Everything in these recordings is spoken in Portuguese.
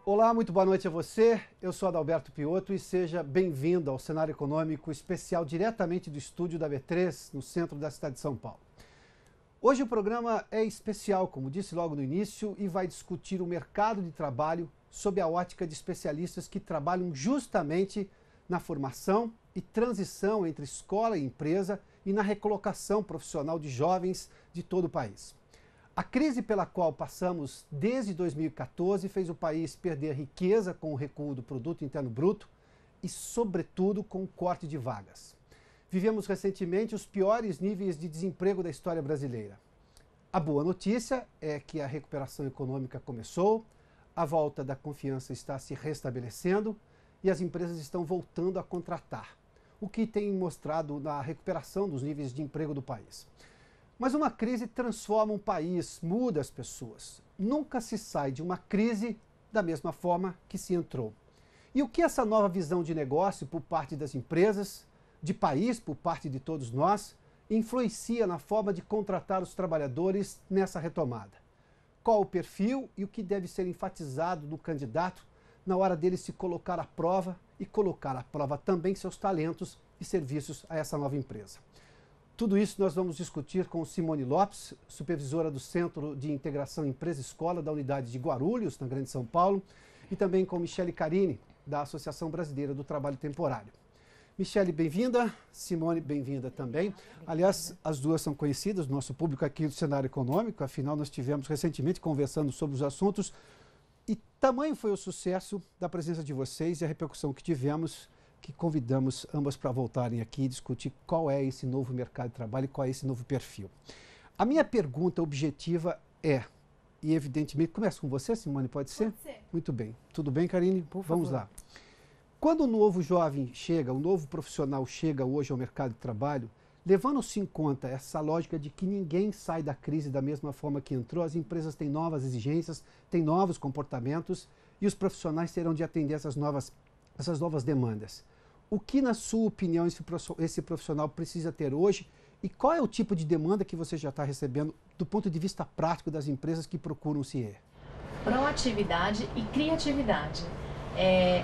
Olá, muito boa noite a você. Eu sou Adalberto Piotto e seja bem-vindo ao Cenário Econômico Especial diretamente do estúdio da B3, no centro da cidade de São Paulo. Hoje o programa é especial, como disse logo no início, e vai discutir o mercado de trabalho sob a ótica de especialistas que trabalham justamente na formação e transição entre escola e empresa e na recolocação profissional de jovens de todo o país. A crise pela qual passamos desde 2014 fez o país perder riqueza com o recuo do Produto Interno Bruto e, sobretudo, com o corte de vagas. Vivemos recentemente os piores níveis de desemprego da história brasileira. A boa notícia é que a recuperação econômica começou, a volta da confiança está se restabelecendo e as empresas estão voltando a contratar, o que tem mostrado na recuperação dos níveis de emprego do país. Mas uma crise transforma um país, muda as pessoas. Nunca se sai de uma crise da mesma forma que se entrou. E o que essa nova visão de negócio por parte das empresas, de país por parte de todos nós, influencia na forma de contratar os trabalhadores nessa retomada? Qual o perfil e o que deve ser enfatizado no candidato na hora dele se colocar à prova e colocar à prova também seus talentos e serviços a essa nova empresa? Tudo isso nós vamos discutir com Simone Lopes, supervisora do Centro de Integração Empresa-Escola da unidade de Guarulhos, na Grande São Paulo, e também com Michele Carini, da Associação Brasileira do Trabalho Temporário. Michele, bem-vinda. Simone, bem-vinda também. Aliás, as duas são conhecidas do nosso público aqui do Cenário Econômico, afinal nós tivemos recentemente conversando sobre os assuntos e tamanho foi o sucesso da presença de vocês e a repercussão que tivemos, que convidamos ambas para voltarem aqui e discutir qual é esse novo mercado de trabalho e qual é esse novo perfil. A minha pergunta objetiva é, e evidentemente, começa com você, Simone, pode ser? Pode ser. Muito bem. Tudo bem, Karine? Por Vamos favor. lá. Quando o novo jovem chega, o novo profissional chega hoje ao mercado de trabalho, levando-se em conta essa lógica de que ninguém sai da crise da mesma forma que entrou, as empresas têm novas exigências, têm novos comportamentos e os profissionais terão de atender essas novas demandas. O que, na sua opinião, esse profissional precisa ter hoje e qual é o tipo de demanda que você já está recebendo do ponto de vista prático das empresas que procuram o CIE? Proatividade e criatividade.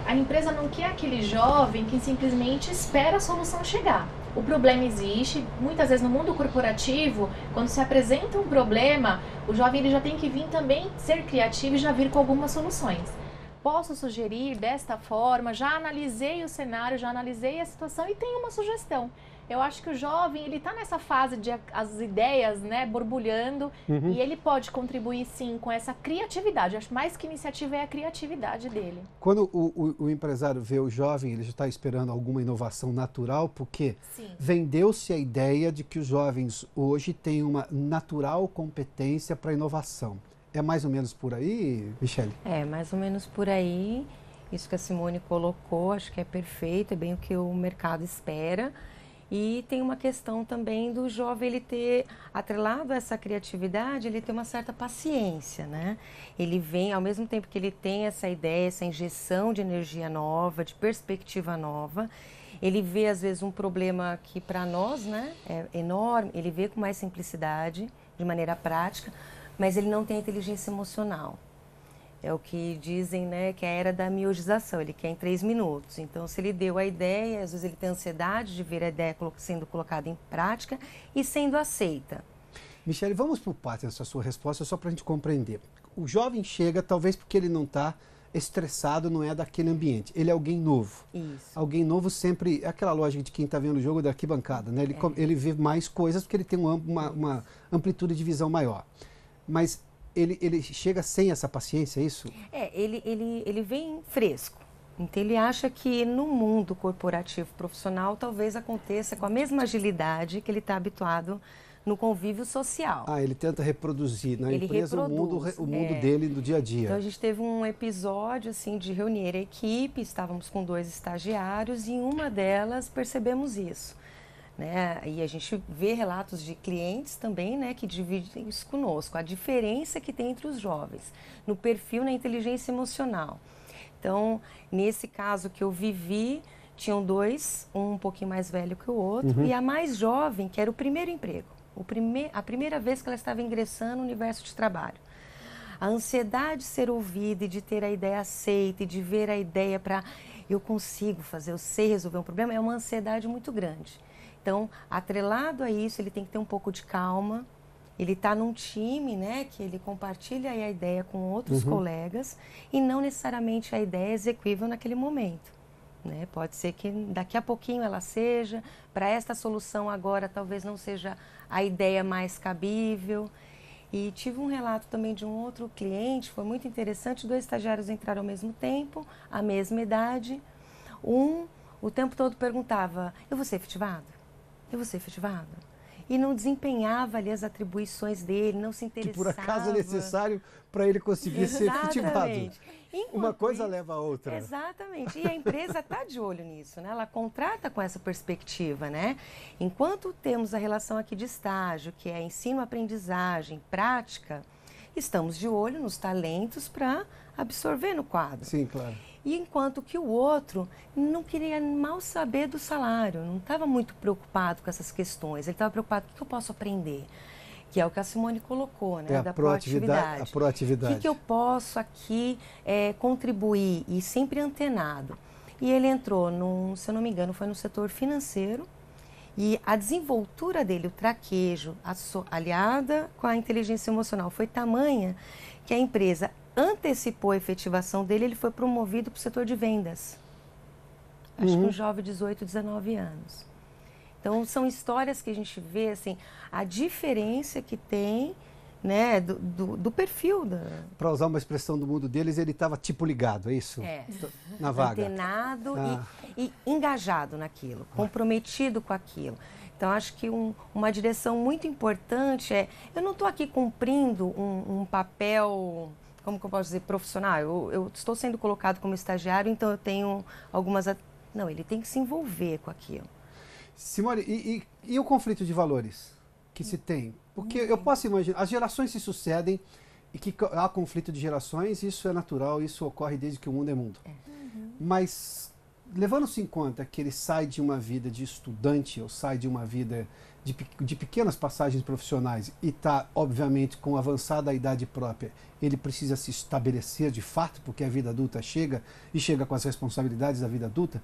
A empresa não quer aquele jovem que simplesmente espera a solução chegar. O problema existe, muitas vezes no mundo corporativo, quando se apresenta um problema, o jovem ele já tem que vir também ser criativo e já vir com algumas soluções. Posso sugerir desta forma, já analisei o cenário, já analisei a situação e tenho uma sugestão. Eu acho que o jovem, ele está nessa fase de as ideias, né, borbulhando, e ele pode contribuir sim com essa criatividade. Eu acho que mais que iniciativa é a criatividade dele. Quando o empresário vê o jovem, ele já está esperando alguma inovação natural, porque vendeu-se a ideia de que os jovens hoje têm uma natural competência para inovação. É mais ou menos por aí, Michele? É, mais ou menos por aí. Isso que a Simone colocou, acho que é perfeito, é bem o que o mercado espera. E tem uma questão também do jovem, ele ter, atrelado a essa criatividade, ele ter uma certa paciência, né? Ele vem, ao mesmo tempo que ele tem essa ideia, essa injeção de energia nova, de perspectiva nova, ele vê, às vezes, um problema que para nós, né, é enorme, ele vê com mais simplicidade, de maneira prática, mas ele não tem inteligência emocional. É o que dizem, né, que é a era da miogização, ele quer em 3 minutos. Então, se ele deu a ideia, às vezes ele tem ansiedade de ver a ideia sendo colocada em prática e sendo aceita. Michele, vamos por partes nessa sua resposta, só para a gente compreender. O jovem chega, talvez porque ele não está estressado, não é daquele ambiente. Ele é alguém novo. Isso. Alguém novo sempre, é aquela lógica de quem está vendo o jogo da arquibancada, né? Ele vê mais coisas porque ele tem uma amplitude de visão maior. Mas ele chega sem essa paciência, é isso? Ele vem fresco. Então ele acha que no mundo corporativo profissional talvez aconteça com a mesma agilidade que ele está habituado no convívio social. Ele tenta reproduzir na empresa o mundo dele no dia a dia. Então a gente teve um episódio assim de reunir a equipe, estávamos com 2 estagiários e em uma delas percebemos isso. Né? E a gente vê relatos de clientes também, né, que dividem isso conosco, a diferença que tem entre os jovens, no perfil, na inteligência emocional. Então, nesse caso que eu vivi, tinham dois, um pouquinho mais velho que o outro, e a mais jovem, que era o primeiro emprego, a primeira vez que ela estava ingressando no universo de trabalho. A ansiedade de ser ouvida e de ter a ideia aceita e de ver a ideia para eu consigo fazer, eu sei resolver um problema, é uma ansiedade muito grande. Então, atrelado a isso, ele tem que ter um pouco de calma. Ele está num time, né, que ele compartilha a ideia com outros colegas e não necessariamente a ideia é execuível naquele momento. Né? Pode ser que daqui a pouquinho ela seja, para esta solução agora talvez não seja a ideia mais cabível. E tive um relato também de um outro cliente, foi muito interessante, 2 estagiários entraram ao mesmo tempo, à mesma idade. Um, o tempo todo perguntava, eu vou ser efetivado? Eu vou ser efetivado? E não desempenhava ali as atribuições dele, não se interessava. Que por acaso é necessário para ele conseguir ser efetivado. Uma coisa leva a outra. Exatamente. E a empresa está de olho nisso, né? Ela contrata com essa perspectiva, né? Enquanto temos a relação aqui de estágio, que é ensino-aprendizagem, prática, estamos de olho nos talentos para absorver no quadro. Sim, claro. E enquanto que o outro não queria mal saber do salário, não estava muito preocupado com essas questões. Ele estava preocupado com o que eu posso aprender, que é o que a Simone colocou, né? Da proatividade. A proatividade. O que eu posso aqui contribuir e sempre antenado. E ele entrou, se eu não me engano, foi no setor financeiro. E a desenvoltura dele, o traquejo, aliada com a inteligência emocional, foi tamanha que a empresa antecipou a efetivação dele, ele foi promovido para o setor de vendas. Acho que um jovem de 18, 19 anos. Então, são histórias que a gente vê, assim, a diferença que tem, né, do perfil. Para usar uma expressão do mundo deles, ele estava tipo ligado, é isso? Na vaga. Antenado e engajado naquilo, comprometido com aquilo. Então, acho que uma direção muito importante eu não estou aqui cumprindo um papel, como que eu posso dizer, profissional. Eu estou sendo colocado como estagiário, então eu tenho algumas... Não, ele tem que se envolver com aquilo. Simone, e o conflito de valores que se tem? Porque eu posso imaginar, as gerações se sucedem e que há conflito de gerações, isso é natural, isso ocorre desde que o mundo é mundo. Mas, levando-se em conta que ele sai de uma vida de estudante ou sai de uma vida de pequenas passagens profissionais e está, obviamente, com avançada idade própria, ele precisa se estabelecer de fato, porque a vida adulta chega e chega com as responsabilidades da vida adulta.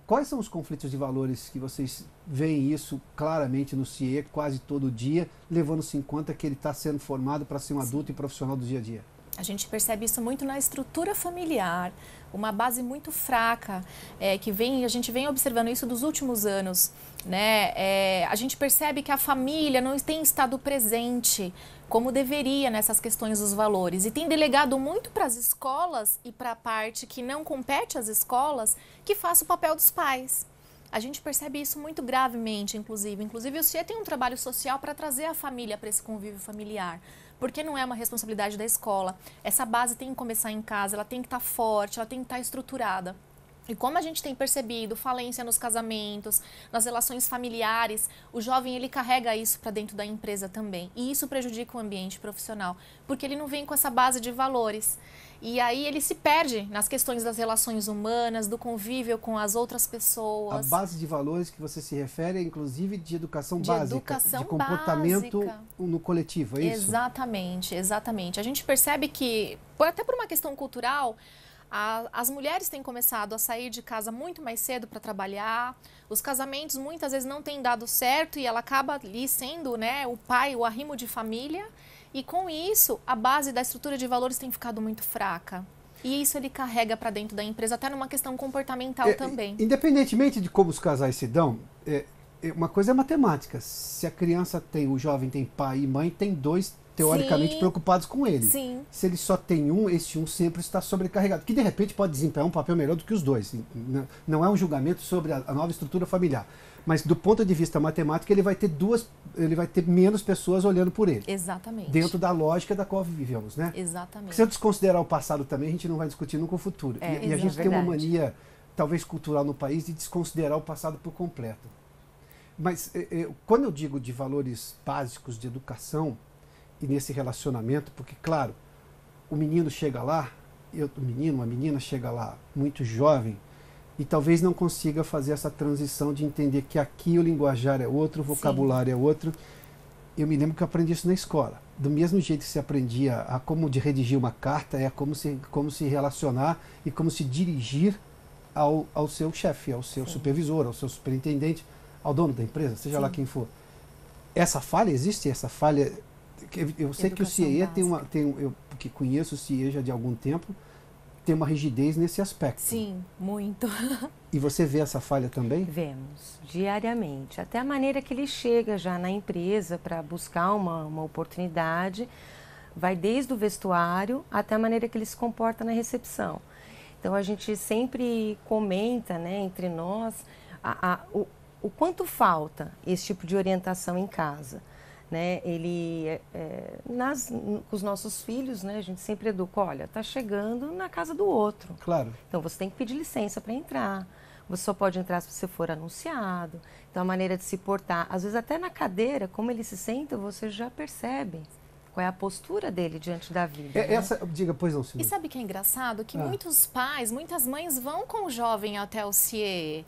Quais são os conflitos de valores que vocês veem isso claramente no CIE quase todo dia, levando-se em conta que ele está sendo formado para ser um adulto e profissional do dia a dia? A gente percebe isso muito na estrutura familiar, uma base muito fraca, a gente vem observando isso dos últimos anos, né? A gente percebe que a família não tem estado presente como deveria nessas questões dos valores e tem delegado muito para as escolas e para a parte que não compete às escolas que faça o papel dos pais. A gente percebe isso muito gravemente, inclusive. Inclusive, o CIE tem um trabalho social para trazer a família para esse convívio familiar. Porque não é uma responsabilidade da escola. Essa base tem que começar em casa, ela tem que estar forte, ela tem que estar estruturada. E como a gente tem percebido falência nos casamentos, nas relações familiares, o jovem ele carrega isso para dentro da empresa também. E isso prejudica o ambiente profissional, porque ele não vem com essa base de valores. E aí ele se perde nas questões das relações humanas, do convívio com as outras pessoas. A base de valores que você se refere é inclusive de educação básica, educação de comportamento básica. No coletivo, é isso? Exatamente, exatamente. A gente percebe que, até por uma questão cultural, as mulheres têm começado a sair de casa muito mais cedo para trabalhar, os casamentos muitas vezes não têm dado certo e ela acaba ali sendo, né, o pai, o arrimo de família. E com isso, a base da estrutura de valores tem ficado muito fraca. E isso ele carrega para dentro da empresa, até numa questão comportamental também. Independentemente de como os casais se dão, uma coisa é matemática. Se a criança o jovem tem pai e mãe, tem dois, teoricamente, preocupados com ele. Sim. Se ele só tem um, esse um sempre está sobrecarregado. Que de repente pode desempenhar um papel melhor do que os dois. Não é um julgamento sobre a nova estrutura familiar. Mas do ponto de vista matemático, ele vai ter menos pessoas olhando por ele. Exatamente. Dentro da lógica da qual vivemos, né? Exatamente. Porque se eu desconsiderar o passado também, a gente não vai discutir nunca o futuro. E a gente tem uma mania, talvez cultural no país, de desconsiderar o passado por completo. Mas quando eu digo de valores básicos de educação e nesse relacionamento, porque, claro, o menino chega lá o menino, uma menina chega lá muito jovem e talvez não consiga fazer essa transição de entender que aqui o linguajar é outro, o vocabulário é outro. Eu me lembro que eu aprendi isso na escola. Do mesmo jeito que se aprendia a como de redigir uma carta, é como se relacionar e como se dirigir ao seu chefe, ao seu supervisor, ao seu superintendente, ao dono da empresa, seja lá quem for. Essa falha existe? Essa falha... Eu sei que o CIE eu que conheço o CIE já de algum tempo, tem uma rigidez nesse aspecto. Sim, muito. E você vê essa falha também? Vemos, diariamente. Até a maneira que ele chega já na empresa para buscar uma oportunidade, vai desde o vestuário até a maneira que ele se comporta na recepção. Então a gente sempre comenta, né, entre nós o quanto falta esse tipo de orientação em casa. Né, com os nossos filhos, né, a gente sempre educa, olha, está chegando na casa do outro. Claro. Então você tem que pedir licença para entrar. Você só pode entrar se você for anunciado. Então a maneira de se portar, às vezes até na cadeira, como ele se senta, você já percebe qual é a postura dele diante da vida. Né? Diga, pois não, Simone. E sabe o que é engraçado? Que muitos pais, muitas mães vão com o jovem até o CIE.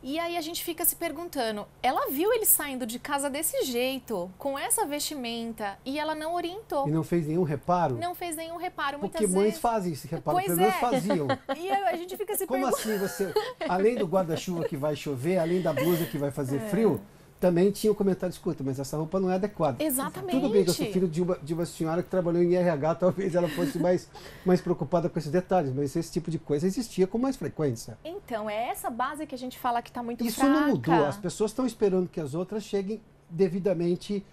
E aí a gente fica se perguntando, ela viu ele saindo de casa desse jeito, com essa vestimenta, e ela não orientou. E não fez nenhum reparo? Não fez nenhum reparo, muitas Porque mães vezes... fazem esse reparo, Pois pelo menos faziam. E a gente fica se Como perguntando... assim você, além do guarda-chuva que vai chover, além da blusa que vai fazer frio, também tinha o comentário, escuta, mas essa roupa não é adequada. Exatamente. Tudo bem que eu sou filho de uma senhora que trabalhou em RH, talvez ela fosse mais preocupada com esses detalhes, mas esse tipo de coisa existia com mais frequência. Então, é essa base que a gente fala que está muito Isso fraca. não mudou, as pessoas estão esperando que as outras cheguem devidamente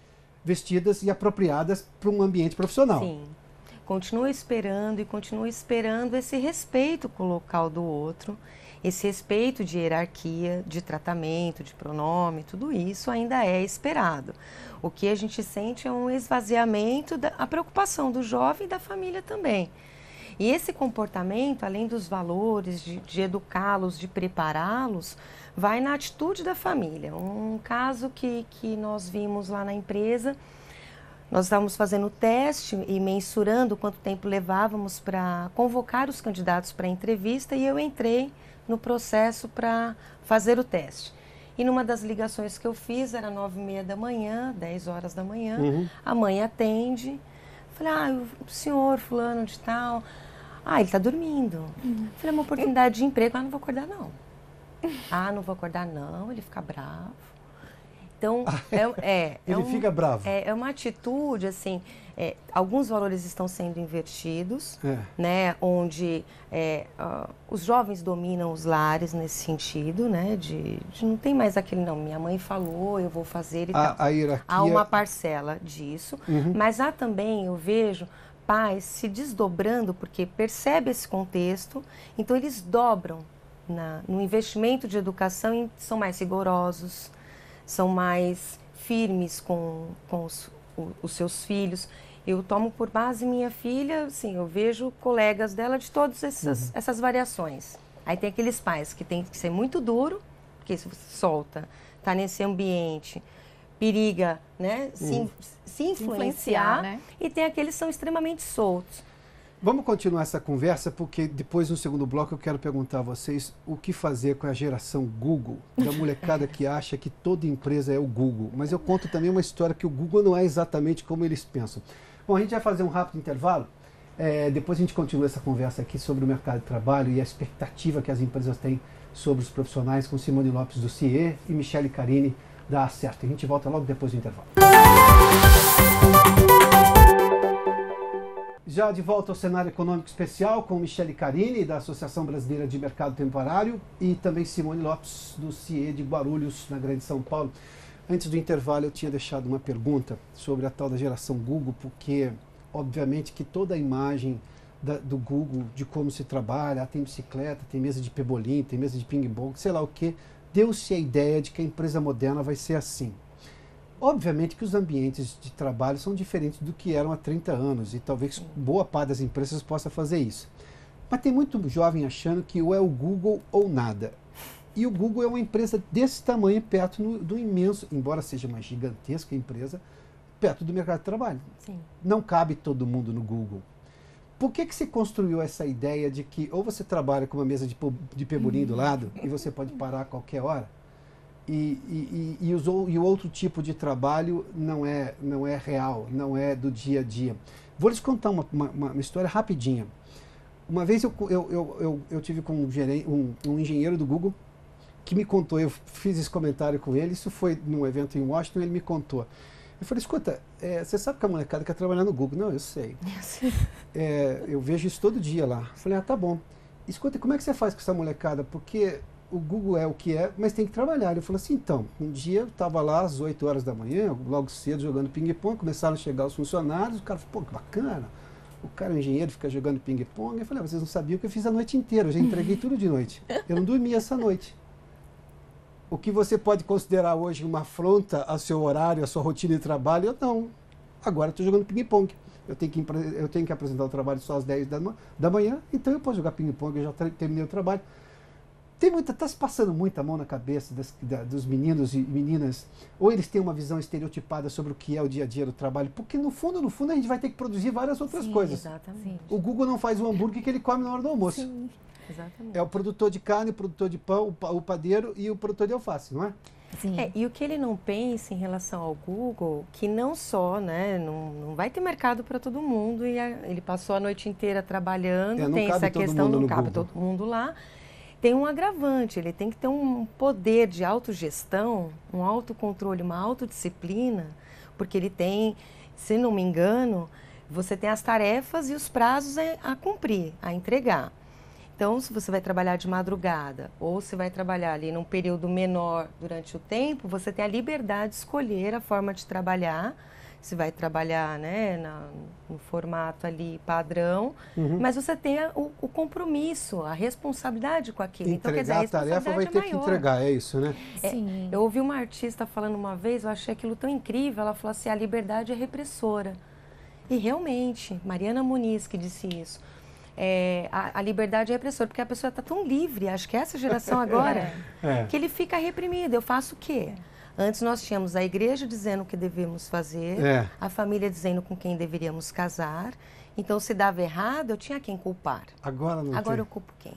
vestidas e apropriadas para um ambiente profissional. Sim. Continua esperando esse respeito com o local do outro, esse respeito de hierarquia, de tratamento, de pronome, tudo isso ainda é esperado. O que a gente sente é um esvaziamento a preocupação do jovem e da família também. E esse comportamento, além dos valores, de educá-los, de prepará-los, vai na atitude da família. Um caso que nós vimos lá na empresa, nós estávamos fazendo o teste e mensurando quanto tempo levávamos para convocar os candidatos para a entrevista e eu entrei no processo para fazer o teste. E numa das ligações que eu fiz, era 9h30 da manhã, 10 horas da manhã, a mãe atende, falei, o senhor fulano de tal, ele está dormindo. Falei, é uma oportunidade de emprego, não vou acordar não. Não vou acordar não, ele fica bravo. Então, ele fica bravo. É uma atitude, assim, alguns valores estão sendo invertidos, né, onde os jovens dominam os lares nesse sentido, né, de não tem mais aquele, não, minha mãe falou, eu vou fazer e tal. A hierarquia... Há uma parcela disso, mas há também, eu vejo, pais se desdobrando, porque percebe esse contexto, então eles dobram no investimento de educação e são mais rigorosos, são mais firmes com os seus filhos. Eu tomo por base minha filha, assim, eu vejo colegas dela de todas essas variações. Aí tem aqueles pais que tem que ser muito duro, porque se você solta, está nesse ambiente, periga, né, se influenciar, né? E tem aqueles que são extremamente soltos. Vamos continuar essa conversa, porque depois, no segundo bloco, eu quero perguntar a vocês o que fazer com a geração Google, da molecada que acha que toda empresa é o Google. Mas eu conto também uma história que o Google não é exatamente como eles pensam. Bom, a gente vai fazer um rápido intervalo. Depois a gente continua essa conversa aqui sobre o mercado de trabalho e a expectativa que as empresas têm sobre os profissionais com Simone Lopes do CIE e Michele Carini da Acerto. A gente volta logo depois do intervalo. Já de volta ao cenário econômico especial com Michele Carini, da Associação Brasileira de Mercado Temporário, e também Simone Lopes, do CIE de Guarulhos, na Grande São Paulo. Antes do intervalo, eu tinha deixado uma pergunta sobre a tal da geração Google, porque, obviamente, que toda a imagem do Google, de como se trabalha, tem bicicleta, tem mesa de pebolim, tem mesa de ping-pong, sei lá o quê, deu-se a ideia de que a empresa moderna vai ser assim. Obviamente que os ambientes de trabalho são diferentes do que eram há 30 anos e talvez boa parte das empresas possa fazer isso. Mas tem muito jovem achando que ou é o Google ou nada. E o Google é uma empresa desse tamanho perto do imenso, embora seja uma gigantesca empresa, perto do mercado de trabalho. Sim. Não cabe todo mundo no Google. Por que se construiu essa ideia de que ou você trabalha com uma mesa de peburim do lado e você pode parar a qualquer hora, e o outro tipo de trabalho não é real, não é do dia a dia? Vou lhes contar uma história rapidinha. Uma vez eu tive com um engenheiro do Google que me contou, eu fiz esse comentário com ele, isso foi num evento em Washington, ele me contou. Eu falei, escuta, você sabe que a molecada quer trabalhar no Google? Não, eu sei. Eu vejo isso todo dia lá. Eu falei, tá bom. Escuta, como é que você faz com essa molecada? Porque o Google é o que é, mas tem que trabalhar. Ele falou assim, então, um dia eu estava lá às 8 horas da manhã, logo cedo, jogando ping-pong, começaram a chegar os funcionários, o cara falou, pô, que bacana. O cara, o engenheiro, fica jogando ping-pong. Eu falei, vocês não sabiam que eu fiz a noite inteira, eu já entreguei tudo de noite. Eu não dormi essa noite. O que você pode considerar hoje uma afronta ao seu horário, à sua rotina de trabalho, eu não. Agora eu estou jogando ping-pong. Eu tenho que apresentar o trabalho só às 10 da manhã, então eu posso jogar ping-pong, eu já terminei o trabalho. Está se passando muita mão na cabeça dos meninos e meninas, ou eles têm uma visão estereotipada sobre o que é o dia a dia do trabalho, porque no fundo a gente vai ter que produzir várias outras coisas. Exatamente. O Google não faz o hambúrguer que ele come na hora do almoço. Sim. Exatamente. É o produtor de carne, o produtor de pão, o padeiro e o produtor de alface, não é? Sim. E o que ele não pensa em relação ao Google, que não só, né, não vai ter mercado para todo mundo, e ele passou a noite inteira trabalhando, tem essa questão, não cabe todo mundo lá. Tem um agravante, ele tem que ter um poder de autogestão, um autocontrole, uma autodisciplina, porque ele tem, se não me engano, você tem as tarefas e os prazos a cumprir, a entregar. Então, se você vai trabalhar de madrugada ou se vai trabalhar ali num período menor durante o tempo, você tem a liberdade de escolher a forma de trabalhar. Se vai trabalhar, né, no formato ali padrão, mas você tem o compromisso, a responsabilidade com aquilo. Entregar, então, quer dizer, a tarefa vai ter que entregar, é isso, né? Sim. Eu ouvi uma artista falando uma vez, eu achei aquilo tão incrível, ela falou assim, a liberdade é repressora. E realmente, Mariana Muniz que disse isso. A liberdade é repressora, porque a pessoa está tão livre, acho que essa geração agora, que ele fica reprimido. Eu faço o quê? Antes nós tínhamos a igreja dizendo o que devemos fazer, a família dizendo com quem deveríamos casar. Então, se dava errado, eu tinha quem culpar. Agora não Agora tem. eu culpo quem?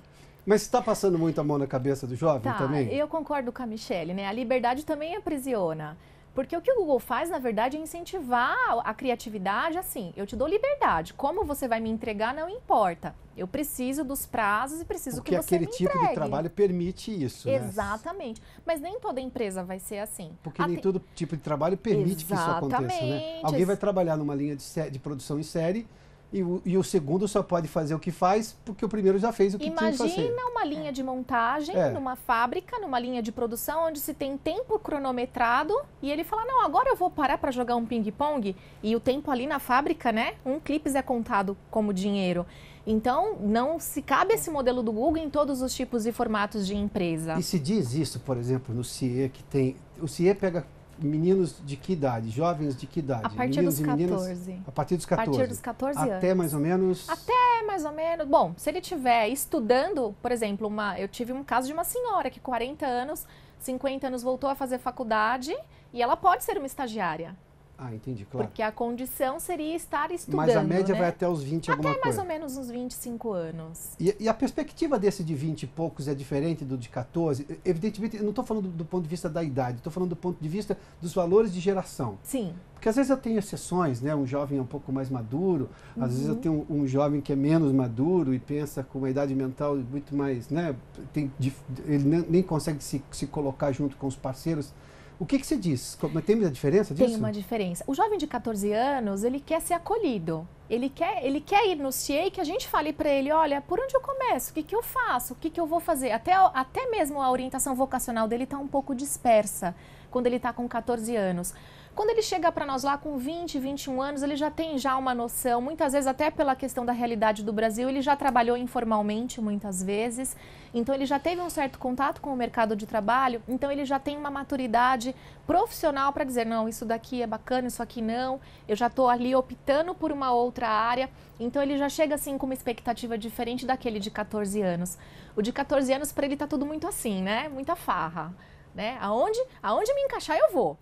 Mas está passando muito a mão na cabeça do jovem também? Eu concordo com a Michele, né? A liberdade também aprisiona. Porque o que o Google faz, na verdade, é incentivar a criatividade, assim, eu te dou liberdade. Como você vai me entregar, não importa. Eu preciso dos prazos e preciso que você me entregue. Porque aquele tipo de trabalho permite isso, Exatamente. Né? Mas nem toda empresa vai ser assim. Porque nem todo tipo de trabalho permite que isso aconteça, né? Alguém vai trabalhar numa linha de produção em série e o segundo só pode fazer o que faz porque o primeiro já fez o que tinha que fazer. Imagina uma linha de montagem numa fábrica, numa linha de produção, onde se tem tempo cronometrado e ele fala, não, agora eu vou parar para jogar um ping-pong e o tempo ali na fábrica, né? Um clipe é contado como dinheiro. Então, não se cabe esse modelo do Google em todos os tipos e formatos de empresa. E se diz isso, por exemplo, no CIE, que tem... O CIE pega meninos de que idade? Jovens de que idade? A partir dos 14. A partir dos 14. A partir dos 14 anos. Até mais ou menos? Até mais ou menos. Bom, se ele estiver estudando, por exemplo, eu tive um caso de uma senhora que 40 anos, 50 anos voltou a fazer faculdade e ela pode ser uma estagiária. Ah, entendi, claro. Porque a condição seria estar estudando, mas a média, né, vai até os 20 alguma coisa. Até mais ou menos uns 25 anos. E a perspectiva desse de 20 e poucos é diferente do de 14? Evidentemente, eu não estou falando do ponto de vista da idade, estou falando do ponto de vista dos valores de geração. Sim. Porque às vezes eu tenho exceções, né? Um jovem é um pouco mais maduro, às vezes eu tenho um jovem que é menos maduro e pensa com uma idade mental muito mais, né? Ele nem consegue se colocar junto com os parceiros. O que se diz? Tem uma diferença disso? Tem uma diferença. O jovem de 14 anos, ele quer ser acolhido. Ele quer ir no CIE que a gente fale para ele, olha, por onde eu começo? O que eu faço? O que eu vou fazer? Até mesmo a orientação vocacional dele está um pouco dispersa quando ele está com 14 anos. Quando ele chega para nós lá com 20, 21 anos, ele já tem uma noção, muitas vezes até pela questão da realidade do Brasil, ele já trabalhou informalmente muitas vezes, então ele já teve um certo contato com o mercado de trabalho, então ele já tem uma maturidade profissional para dizer, não, isso daqui é bacana, isso aqui não, eu já estou ali optando por uma outra área, então ele já chega assim com uma expectativa diferente daquele de 14 anos. O de 14 anos, para ele está tudo muito assim, né? Muita farra, né? Aonde me encaixar eu vou.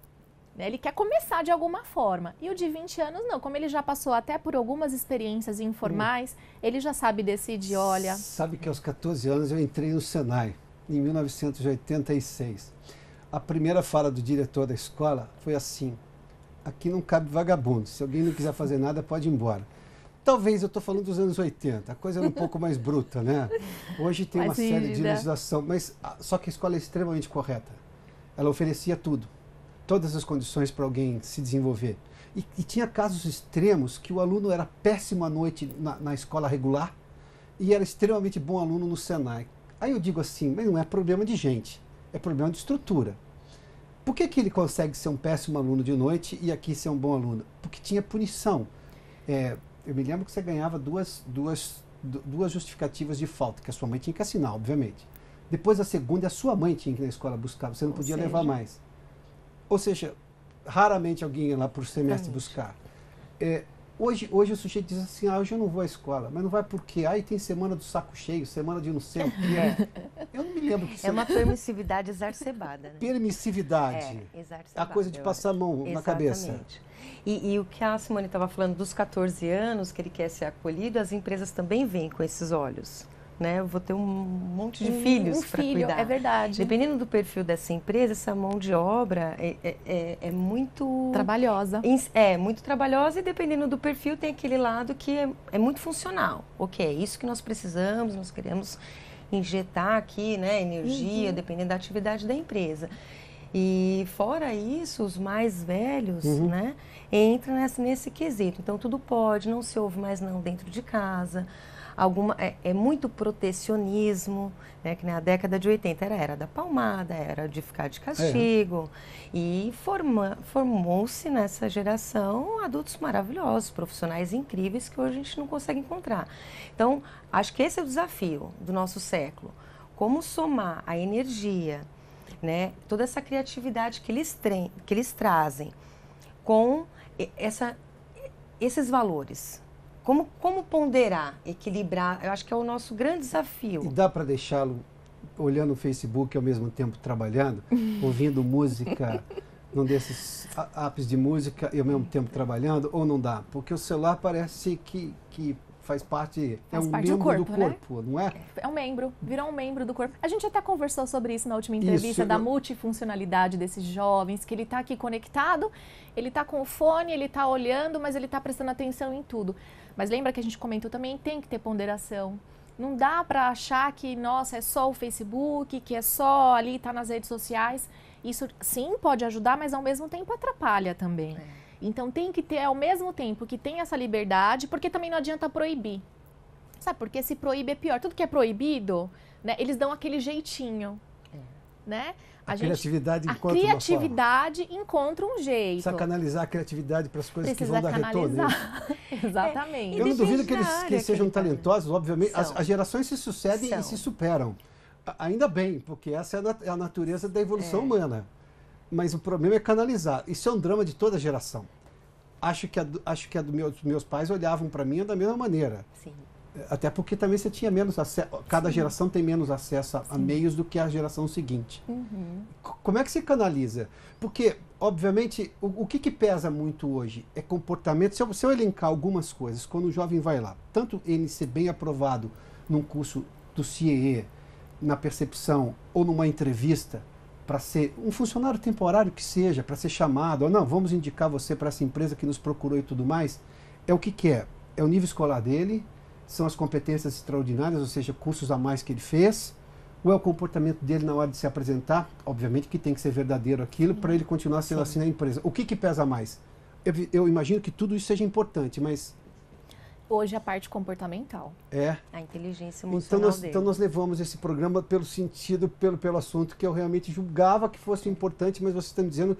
né? Ele quer começar de alguma forma. E o de 20 anos não, como ele já passou até por algumas experiências informais, ele já sabe decidir, olha... Sabe que aos 14 anos eu entrei no Senai, em 1986. A primeira fala do diretor da escola foi assim: aqui não cabe vagabundo, se alguém não quiser fazer nada pode ir embora. Talvez eu estou falando dos anos 80, a coisa era um pouco mais bruta, né? Hoje tem uma série de legislação, mas só que a escola é extremamente correta. Ela oferecia tudo, todas as condições para alguém se desenvolver. E tinha casos extremos que o aluno era péssimo à noite na escola regular e era extremamente bom aluno no Senai. Aí eu digo assim, mas não é problema de gente, é problema de estrutura. Por que ele consegue ser um péssimo aluno de noite e aqui ser um bom aluno? Porque tinha punição. Eu me lembro que você ganhava duas justificativas de falta, que a sua mãe tinha que assinar, obviamente. Depois a segunda, a sua mãe tinha que ir na escola buscar, você não podia levar mais. Ou seja, raramente alguém ia lá por semestre buscar. Hoje o sujeito diz assim, hoje eu não vou à escola, mas não vai por quê? Aí tem semana do saco cheio, semana de não sei o quê. Eu não me lembro que é uma permissividade exacerbada, né? Permissividade. Exacerbada. A coisa de passar a mão na cabeça. E o que a Simone estava falando dos 14 anos, que ele quer ser acolhido, as empresas também veem com esses olhos. Né? Eu vou ter um monte de filhos para cuidar. É verdade. Dependendo do perfil dessa empresa, essa mão de obra é muito... trabalhosa. Muito trabalhosa, e dependendo do perfil tem aquele lado que é muito funcional. Ok, é isso que nós precisamos, nós queremos injetar aqui, né, energia, dependendo da atividade da empresa. E fora isso, os mais velhos, né, entram nesse quesito. Então tudo pode, não se ouve mais não dentro de casa. É muito protecionismo, né, que na década de 80 era da palmada, era de ficar de castigo. E formou-se nessa geração adultos maravilhosos, profissionais incríveis que hoje a gente não consegue encontrar. Então, acho que esse é o desafio do nosso século. Como somar a energia, né, toda essa criatividade que eles trazem com esses valores. Como ponderar, equilibrar, eu acho que é o nosso grande desafio. E dá para deixá-lo olhando o Facebook e ao mesmo tempo trabalhando, ouvindo música, num desses apps de música e ao mesmo tempo trabalhando, ou não dá? Porque o celular parece que faz parte, membro do corpo, né? Não é? É um membro, virou um membro do corpo. A gente até conversou sobre isso na última entrevista, da multifuncionalidade desses jovens, que ele está aqui conectado, ele está com o fone, ele está olhando, mas ele está prestando atenção em tudo. Mas lembra que a gente comentou também, tem que ter ponderação. Não dá para achar que, nossa, é só o Facebook, que é só ali, tá nas redes sociais. Isso sim pode ajudar, mas ao mesmo tempo atrapalha também. Então tem que ter, ao mesmo tempo que tem essa liberdade, porque também não adianta proibir. Sabe, porque se proíbe é pior. Tudo que é proibido, né, eles dão aquele jeitinho, né? A criatividade encontra um jeito. Precisa canalizar a criatividade para as coisas que vão dar retorno. Exatamente. Eu não duvido que eles sejam talentosos, obviamente. As gerações se sucedem e se superam. Ainda bem, porque essa é a natureza da evolução humana. Mas o problema é canalizar. Isso é um drama de toda geração. Acho que a dos meus pais olhavam para mim da mesma maneira. Sim. Até porque também você tinha menos acesso, cada geração tem menos acesso a meios do que a geração seguinte. Como é que se canaliza? Porque, obviamente, o que pesa muito hoje é comportamento. Se eu elencar algumas coisas, quando o jovem vai lá, tanto ele ser bem aprovado num curso do CIEE, na percepção, ou numa entrevista, para ser um funcionário temporário que seja, para ser chamado, ou não, vamos indicar você para essa empresa que nos procurou e tudo mais, é o que é? É o nível escolar dele, são as competências extraordinárias, ou seja, cursos a mais que ele fez, ou é o comportamento dele na hora de se apresentar? Obviamente que tem que ser verdadeiro aquilo para ele continuar sendo assim na empresa. O que pesa mais? Eu imagino que tudo isso seja importante, mas... Hoje a parte comportamental. A inteligência emocional dele. Então nós levamos esse programa pelo sentido, pelo assunto que eu realmente julgava que fosse importante, mas você está me dizendo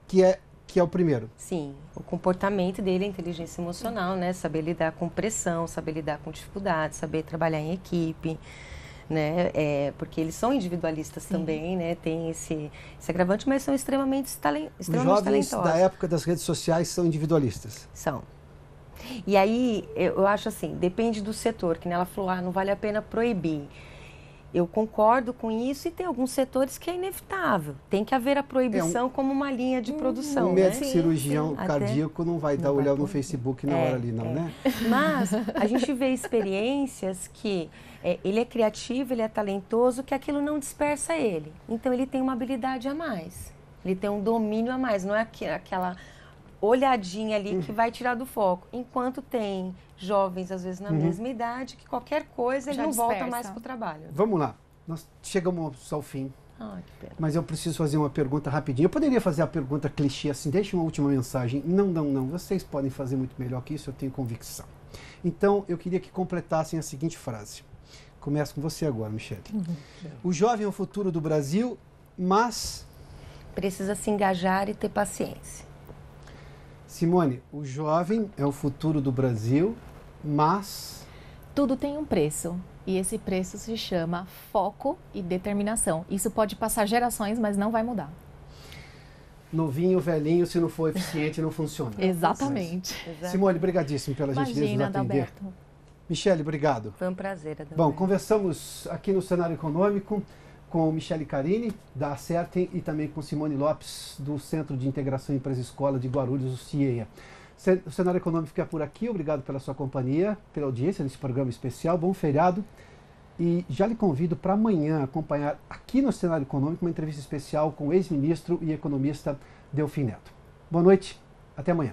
que é o primeiro. Sim, o comportamento dele é inteligência emocional, né? Saber lidar com pressão, saber lidar com dificuldades, saber trabalhar em equipe, né? Porque eles são individualistas também, né? Tem esse agravante, mas são extremamente talentosos. Os jovens da época das redes sociais são individualistas. São. E aí, eu acho assim, depende do setor, que ela falou, não vale a pena proibir. Eu concordo com isso e tem alguns setores que é inevitável. Tem que haver a proibição como uma linha de produção. Um médico né? cirurgião cardíaco não vai dar olhar no Facebook na hora ali, não, né? Mas a gente vê experiências que ele é criativo, ele é talentoso, que aquilo não dispersa ele. Então ele tem uma habilidade a mais. Ele tem um domínio a mais. Não é aquela olhadinha ali que vai tirar do foco. Enquanto tem jovens, às vezes, na mesma idade, que qualquer coisa ele Já não volta dispersa. mais para o trabalho. Vamos lá, nós chegamos ao fim, Que pena. mas eu preciso fazer uma pergunta rapidinho. Eu poderia fazer a pergunta clichê assim, deixa uma última mensagem. Não, vocês podem fazer muito melhor que isso, eu tenho convicção. Então, eu queria que completassem a seguinte frase. Começo com você agora, Michele. O jovem é o futuro do Brasil, mas... Precisa se engajar e ter paciência. Simone, o jovem é o futuro do Brasil, mas... Tudo tem um preço e esse preço se chama foco e determinação. Isso pode passar gerações, mas não vai mudar. Novinho, velhinho, se não for eficiente, não funciona. Exatamente. Simone, brigadíssimo pela gentileza de nos Imagina, atender. Adalberto. Michele, obrigado. Foi um prazer, Adalberto. Bom, conversamos aqui no Cenário Econômico com Michele Carini, da Acertem, e também com Simone Lopes, do Centro de Integração Empresa-Escola de Guarulhos, o CIEA. O Cenário Econômico fica por aqui. Obrigado pela sua companhia, pela audiência nesse programa especial. Bom feriado. E já lhe convido para amanhã acompanhar aqui no Cenário Econômico uma entrevista especial com o ex-ministro e economista Delfim Neto. Boa noite, até amanhã.